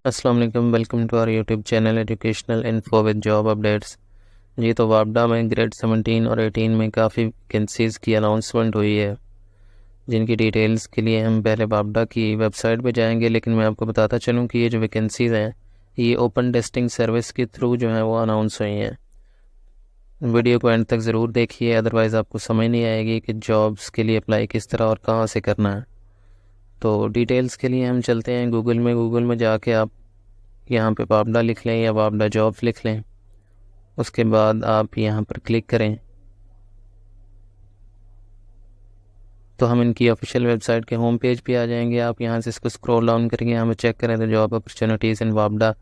अस्सलाम वालेकुम। Welcome to our YouTube channel educational info with job updates. जी तो वापडा में ग्रेड 17 और 18 में काफ़ी वैकेंसीज़ की अनाउंसमेंट हुई है, जिनकी डिटेल्स के लिए हम पहले वापडा की वेबसाइट पे जाएंगे। लेकिन मैं आपको बताता चलूँ कि ये जो वैकेंसीज़ हैं ये ओपन टेस्टिंग सर्विस के थ्रू जो है वो अनाउंस हुई हैं। वीडियो को एंड तक ज़रूर देखिए, अदरवाइज़ आपको समझ नहीं आएगी कि जॉब्स के लिए अप्लाई किस तरह और कहाँ से करना है। तो डिटेल्स के लिए हम चलते हैं गूगल में जाके आप यहाँ पे वापडा लिख लें या वापडा जॉब्स लिख लें। उसके बाद आप यहाँ पर क्लिक करें तो हम इनकी ऑफिशियल वेबसाइट के होम पेज पे आ जाएंगे। आप यहाँ से इसको स्क्रॉल डाउन करेंगे, यहाँ पे चेक करें तो जॉब अपॉर्चुनिटीज़ इन वापडा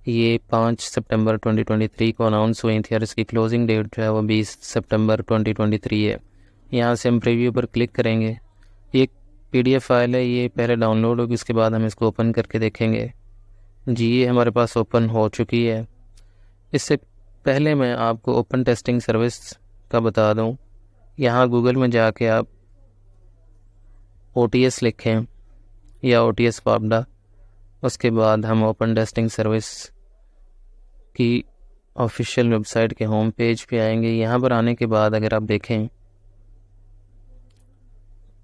ये 5 सितंबर 2023 को अनाउंस हुई थी और इसकी क्लोजिंग डेट जो है वो 20 सितंबर 2023 है। यहाँ से हम प्रीव्यू पर क्लिक करेंगे। ये PDF फाइल है, ये पहले डाउनलोड होगी, उसके बाद हम इसको ओपन करके देखेंगे। जी ये हमारे पास ओपन हो चुकी है। इससे पहले मैं आपको ओपन टेस्टिंग सर्विस का बता दूं, यहाँ गूगल में जाके आप OTS लिखें या OTS वापडा, उसके बाद हम ओपन टेस्टिंग सर्विस की ऑफिशियल वेबसाइट के होम पेज पे आएंगे। यहाँ पर आने के बाद अगर आप देखें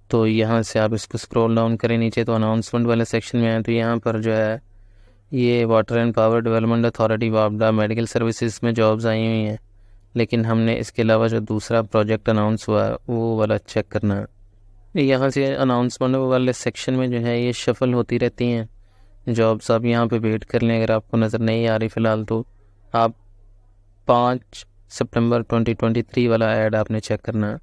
तो यहाँ से आप इसको स्क्रॉल डाउन करें नीचे तो अनाउंसमेंट वाले सेक्शन में आए तो यहाँ पर जो है ये water and power development authority वापडा मेडिकल सर्विसेज में जॉब्स आई हुई हैं। लेकिन हमने इसके अलावा जो दूसरा प्रोजेक्ट अनाउंस हुआ है वो वाला चेक करना है। यहाँ से अनाउंसमेंट वाले सेक्शन में जो है ये शफल होती रहती हैं जॉब्स। आप यहाँ पे वेट कर लें, अगर आपको नज़र नहीं आ रही फ़िलहाल तो आप 5 सितंबर 2023 वाला ऐड आपने चेक करना है।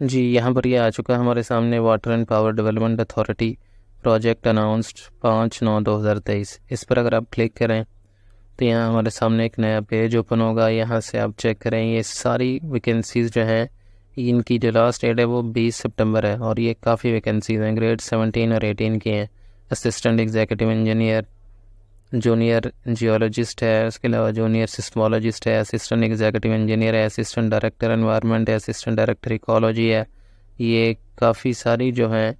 जी यहाँ पर ये आ चुका है हमारे सामने, water and power development authority project announced 5/9/2023। इस पर अगर आप क्लिक करें तो यहाँ हमारे सामने एक नया पेज ओपन होगा। यहाँ से आप चेक करें, ये सारी वैकेंसीज़ जो हैं इनकी जो लास्ट डेट है वो 20 सितंबर है और ये काफ़ी वैकेंसीज़ हैं। ग्रेड 17 और 18 की हैं। Assistant executive engineer, junior geologist है, उसके अलावा जूनियर सिस्मोलॉजिस्ट है, असिस्टेंट एग्जीक्यूटिव इंजीनियर है, असिस्टेंट डायरेक्टर एनवायरनमेंट है, असिस्टेंट डायरेक्टर इकोलॉजी है। ये काफ़ी सारी जो हैं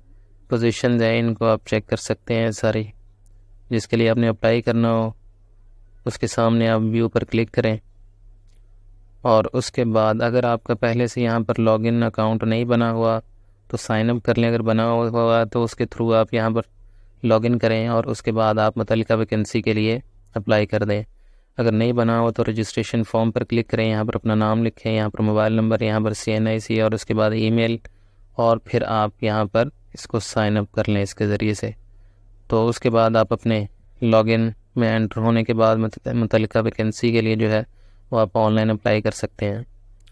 पोजीशंस हैं, इनको आप चेक कर सकते हैं सारी। जिसके लिए आपने अप्लाई करना हो उसके सामने आप व्यू पर क्लिक करें और उसके बाद अगर आपका पहले से यहाँ पर लॉगिन अकाउंट नहीं बना हुआ तो साइन अप कर लें। अगर बना हुआ तो उसके थ्रू आप यहाँ पर लॉगिन करें और उसके बाद आप मुतल्लिका वैकेंसी के लिए अप्लाई कर दें। अगर नहीं बना हुआ तो रजिस्ट्रेशन फॉर्म पर क्लिक करें, यहाँ पर अपना नाम लिखें, यहाँ पर मोबाइल नंबर, यहाँ पर CNIC और उसके बाद ईमेल, और फिर आप यहाँ पर इसको साइन अप कर लें इसके ज़रिए से। तो उसके बाद आप अपने लॉगिन में एंटर होने के बाद मुतल्लिका वैकेंसी के लिए जो है वो आप ऑनलाइन अप्लाई कर सकते हैं।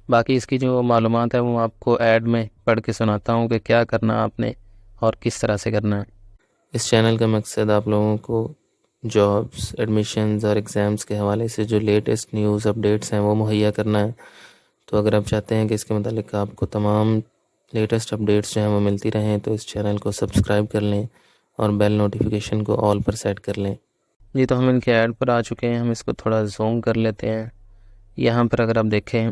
बाकी इसकी जो मालूमात है वो आपको ऐड में पढ़ के सुनाता हूँ कि क्या करना आपने और किस तरह से करना है। इस चैनल का मकसद आप लोगों को जॉब्स, एडमिशन्स और एग्ज़ाम्स के हवाले से जो लेटेस्ट न्यूज़ अपडेट्स हैं वो मुहैया करना है। तो अगर आप चाहते हैं कि इसके मतलब आपको तमाम लेटेस्ट अपडेट्स जो हैं वो मिलती रहें तो इस चैनल को सब्सक्राइब कर लें और बेल नोटिफिकेशन को ऑल पर सेट कर लें। जी तो हम इनके ऐड पर आ चुके हैं, हम इसको थोड़ा जूम कर लेते हैं। यहाँ पर अगर आप देखें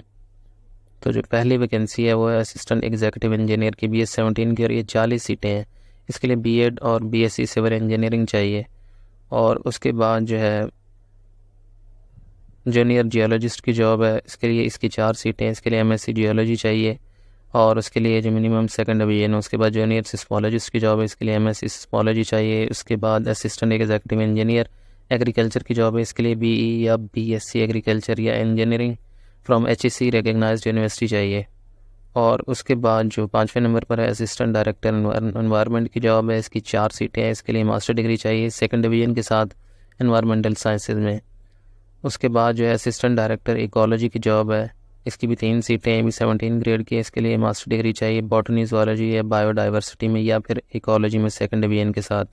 तो जो पहली वैकेंसी है वो है असिस्टेंट एग्जीक्यूटिव इंजीनियर की BS 17 की और ये 40 सीटें हैं। इसके लिए B.Ed और BSc सिविल इंजीनियरिंग चाहिए। और उसके बाद जो है जूनियर जियोलॉजिस्ट की जॉब है, इसके लिए इसकी 4 सीटें हैं। इसके लिए MSc जियोलॉजी चाहिए और उसके लिए जो मिनिमम सेकंड डिवीजन है। उसके बाद जूनियर सिस्मोलॉजिस्ट की जॉब है, इसके लिए MSc सिस्मोलॉजी चाहिए। उसके बाद असिस्टेंट एग्जीक्यूटिव इंजीनियर एग्रीकल्चर की जॉब है, इसके लिए BE या BSc एग्रीकल्चर या engineering from HEC recognised university चाहिए। और उसके बाद जो 5वें नंबर पर है असिस्टेंट डायरेक्टर एनवायरनमेंट की जॉब है, इसकी 4 सीटें हैं। इसके लिए मास्टर डिग्री चाहिए सेकंड डिवीजन के साथ एनवायरमेंटल साइंसेज में। उसके बाद जो है असिस्टेंट डायरेक्टर इकोलॉजी की जॉब है, इसकी भी 3 सीटें हैं, भी 17 ग्रेड की है। इसके लिए मास्टर डिग्री चाहिए बॉटनी, ज़ूलॉजी या बायोडाइवर्सिटी में या फिर इकोलॉजी में सेकंड डिवीजन के साथ।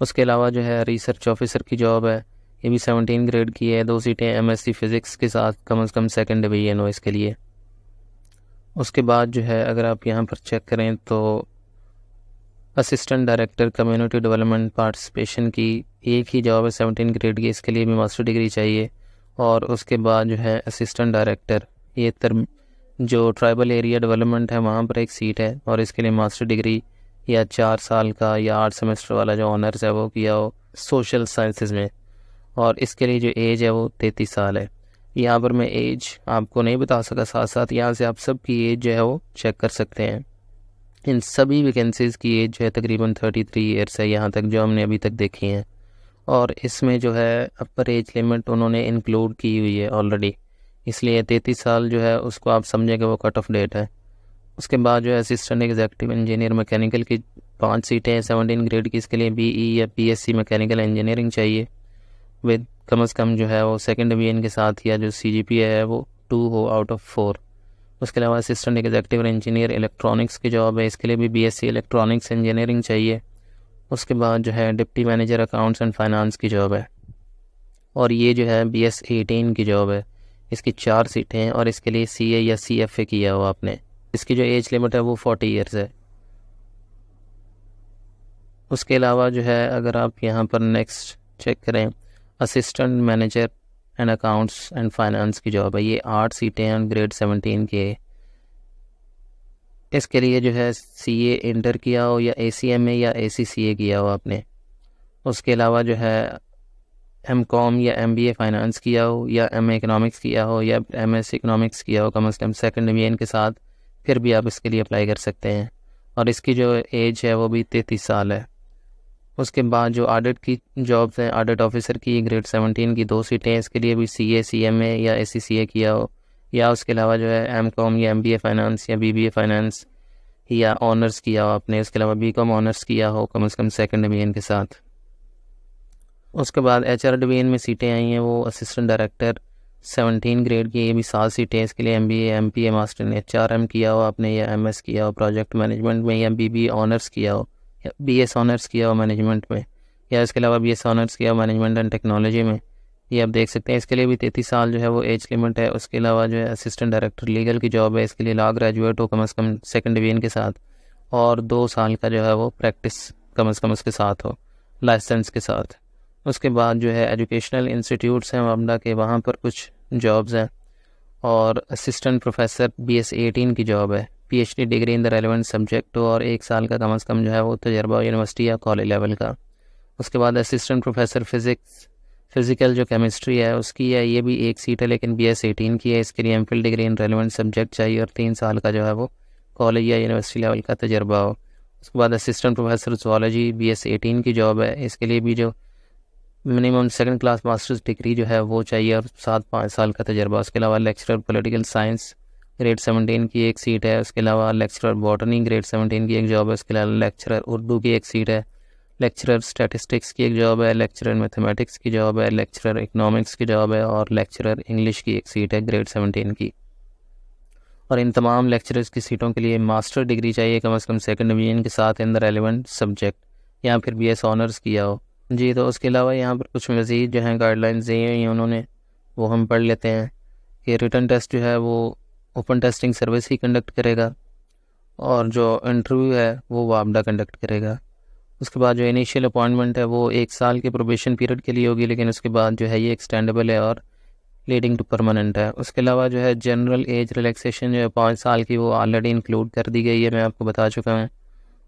उसके अलावा जो है रिसर्च ऑफिसर की जॉब है, ये भी 17 ग्रेड की है, 2 सीटें MSc फिज़िक्स के साथ कम से कम सेकंड डिवीजन हो इसके लिए। उसके बाद जो है अगर आप यहाँ पर चेक करें तो assistant director community development participation की एक ही जॉब है 17 ग्रेड की, इसके लिए भी मास्टर डिग्री चाहिए। और उसके बाद जो है असिस्टेंट डायरेक्टर ये जो ट्राइबल एरिया डेवलपमेंट है वहाँ पर एक सीट है और इसके लिए मास्टर डिग्री या 4 साल का या 8 सेमेस्टर वाला जो ऑनर्स है वो किया हो सोशल साइंसेज में, और इसके लिए जो एज है वो 33 साल है। यहाँ पर मैं एज आपको नहीं बता सका, साथ साथ यहाँ से आप सबकी एज जो है वो चेक कर सकते हैं। इन सभी वैकेंसीज़ की एज जो है तकरीबन 33 ईयर्स है यहाँ तक जो हमने अभी तक देखी हैं, और इसमें जो है अपर एज लिमिट उन्होंने इंक्लूड की हुई है ऑलरेडी, इसलिए 33 साल जो है उसको आप समझेंगे वो कट ऑफ डेट है। उसके बाद जो है असिस्टेंट एग्जीक्यूटिव इंजीनियर मैकेनिकल की 5 सीटें हैं 17 ग्रेड की। इसके लिए BE या PSc मैकेनिकल इंजीनियरिंग चाहिए विद कम से कम जो है वो सेकंड डिवीजन के साथ, या जो CGPA है वो 2 हो आउट ऑफ 4। उसके अलावा असिस्टेंट एग्जीक्यूटिव इंजीनियर इलेक्ट्रॉनिक्स की जॉब है, इसके लिए भी BSc इलेक्ट्रॉनिक्स इंजीनियरिंग चाहिए। उसके बाद जो है deputy manager accounts and finance की जॉब है, और ये जो है BS 18 की जॉब है। इसकी 4 सीटें हैं, और इसके लिए CA या CFA किया हो आपने। इसकी जो एज लिमिट है वो 40 ईयर्स है। उसके अलावा जो है अगर आप यहाँ पर नेक्स्ट चेक करें, assistant manager and accounts and finance की जॉब है, ये 8 सीटें हैं ग्रेड 17 के। इसके लिए जो है CA इंटर किया हो, या ACMA या ACCA किया हो आपने। उसके अलावा जो है MCOM या MBA फाइनेंस किया हो, या MA इकोनॉमिक्स किया हो, या MS इकोनॉमिक्स किया हो कम से कम सेकंड डिवीजन के साथ, फिर भी आप इसके लिए अप्लाई कर सकते हैं। और इसकी जो एज है वो भी 33 साल है। उसके बाद जो ऑडिट की जॉब्स हैं, ऑडिट ऑफिसर की ग्रेड 17 की 2 सीटें हैं, इसके लिए भी CA CMA या ACCA किया हो, या उसके अलावा जो है MCOM या MBA फाइनेंस या BBA फाइनेंस या ऑनर्स किया हो आपने। उसके अलावा BCom ऑनर्स किया हो कम से कम सेकंड डिवीजन के साथ। उसके बाद HR डिवीजन में सीटें आई हैं वो असिस्टेंट डायरेक्टर 17 ग्रेड की, ये भी 7 सीटें। इसके लिए MBA MPA मास्टर ने HRM किया हो आपने, या MS किया हो प्रोजेक्ट मैनेजमेंट में, या BBA ऑनर्स किया हो, या BS ऑनर्स किया हो मैनेजमेंट में, या इसके अलावा BS ऑनर्स किया हो मैनेजमेंट एंड टेक्नोलॉजी में। ये आप देख सकते हैं। इसके लिए भी 33 साल जो है वो एज लिमिट है। उसके अलावा जो है असिस्टेंट डायरेक्टर लीगल की जॉब है, इसके लिए लॉ ग्रेजुएट हो कम से कम सेकंड डिवीजन के साथ, और 2 साल का जो है वो प्रैक्टिस कम से कम उसके साथ हो, लाइसेंस के साथ। उसके बाद जो है एजुकेशनल इंस्टीट्यूट्स हैं वामडा के, वहाँ पर कुछ जॉब्स हैं, और असिस्टेंट प्रोफेसर BS 18 की जॉब है, PhD degree in the relevant subject हो, और 1 साल का कम से कम जो है वो तजर्बा यूनिवर्सिटी या कॉलेज लेवल का। उसके बाद असिस्टेंट प्रोफेसर फिज़िकल जो केमिस्ट्री है उसकी है, ये भी 1 सीट है लेकिन BS 18 की है। इसके लिए MPhil degree in relevant subject चाहिए, और 3 साल का जो है वो कॉलेज या यूनिवर्सिटी लेवल का तजर्बा हो। उसके बाद असिस्टेंट प्रोफेसर ज़ूलॉजी BS 18 की जॉब है, इसके लिए भी जो minimum second class masters degree जो है वो चाहिए, और 5 साल का तजर्बा। उसके अलावा लेक्चरर पॉलिटिकल साइंस ग्रेड 17 की 1 सीट है। उसके अलावा लेक्चरर बॉटनी ग्रेड 17 की 1 जॉब है। उसके अलावा लेक्चरर उर्दू की 1 सीट है। लेक्चरर स्टैटिस्टिक्स की 1 जॉब है। लेक्चरर मैथमेटिक्स की जॉब है। लेक्चरर इकोनॉमिक्स की जॉब है, और लेक्चरर इंग्लिश की 1 सीट है ग्रेड 17 की। और इन तमाम लेक्चरर्स की सीटों के लिए मास्टर डिग्री चाहिए कम से कम सेकंड डिवीजन के साथ इन द रेलेवेंट सब्जेक्ट, या फिर BS ऑनर्स किया हो जी। तो उसके अलावा यहाँ पर कुछ मज़ीद जो हैं गाइडलाइंस दी हुई हैं उन्होंने, वो हम पढ़ लेते हैं कि रिटन टेस्ट जो है वो ओपन टेस्टिंग सर्विस ही कंडक्ट करेगा, और जो इंटरव्यू है वो वामडा कंडक्ट करेगा। उसके बाद जो इनिशियल अपॉइंटमेंट है वो 1 साल के प्रोबेशन पीरियड के लिए होगी, लेकिन उसके बाद जो है ये एक्सटेंडेबल है और लीडिंग टू परमानेंट है। उसके अलावा जो है जनरल एज रिलैक्सेशन जो है 5 साल की, वो ऑलरेडी इंक्लूड कर दी गई है, मैं आपको बता चुका हूँ।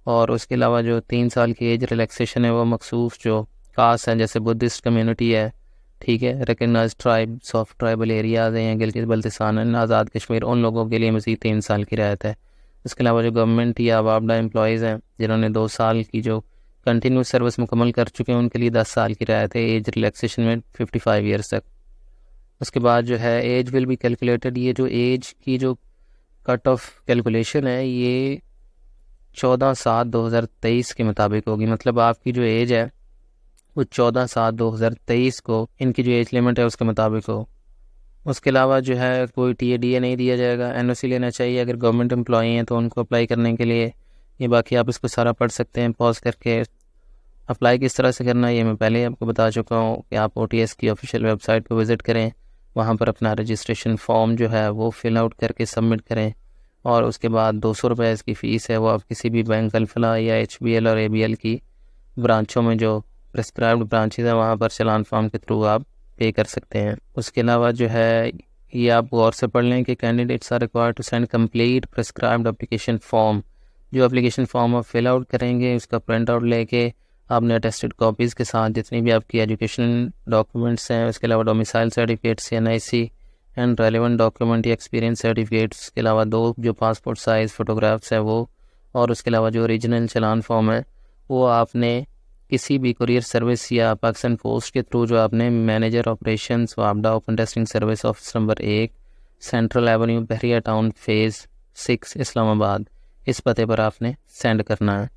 और उसके अलावा जो 3 साल की एज रिलैक्सेशन है वो मखसूस जो कास्ट हैं, जैसे बुद्धिस्ट कम्युनिटी है, ठीक है, recognise tribe soft tribal areas हैं, गिलगित बल्तिस्तान, आज़ाद कश्मीर, उन लोगों के लिए मज़ीद 3 साल की रियायत है। उसके अलावा जो गवर्नमेंट या वापडा एम्प्लॉयज़ हैं जिन्होंने 2 साल की जो कंटिन्यूस सर्विस मुकम्मल कर चुके हैं, उनके लिए 10 साल की रियायत है एज रिलैक्सेशन में 55 ईयर्स तक। उसके बाद जो है एज विल बी कैलकुलेटेड, ये जो एज की जो कट ऑफ कैलकुलेशन है ये 14/7/2023 के मुताबिक होगी। मतलब आपकी जो एज है वो 14/7/2023 को इनकी जो एज लिमिट है उसके मुताबिक हो। उसके अलावा जो है कोई TADA नहीं दिया जाएगा, NOC लेना चाहिए अगर गवर्नमेंट एम्प्लॉई हैं तो उनको अप्लाई करने के लिए। ये बाकी आप इसको सारा पढ़ सकते हैं पॉज करके। अप्लाई किस तरह से करना है ये मैं पहले ही आपको बता चुका हूँ कि आप OTS की ऑफिशियल वेबसाइट पर विज़िट करें, वहाँ पर अपना रजिस्ट्रेशन फॉर्म जो है वो फिल आउट करके सबमिट करें, और उसके बाद 200 रुपये इसकी फ़ीस है, वो आप किसी भी बैंक अल्फला या HBL और ABL की ब्रांचों में जो प्रिस्क्राइब्ड ब्रांचेज हैं वहाँ पर चलान फॉर्म के थ्रू आप पे कर सकते हैं। उसके अलावा जो है ये आप गौर से पढ़ लें कि candidates are required to send complete prescribed application form. जो एप्लीकेशन फॉर्म आप फिल आउट करेंगे उसका प्रिंट आउट लेके आपने अटेस्टेड कॉपीज़ के साथ जितनी भी आपकी एजुकेशन डॉक्यूमेंट्स हैं, उसके अलावा डोमिसाइल सर्टिफिकेट्स या NIC एंड रेलिवेंट डॉक्यूमेंट या एक्सपीरियंस सर्टिफिकेट्स के अलावा 2 जो पासपोर्ट साइज़ फ़ोटोग्राफ्स हैं वो, और उसके अलावा जो ओरिजिनल चालान फॉर्म है वो आपने किसी भी कुरियर सर्विस या पाकिस्तान पोस्ट के थ्रू जो आपने मैनेजर ऑपरेशंस वापडा open testing service office number 1 central avenue Bahria town phase 6 Islamabad, इस पते पर आपने सेंड करना है।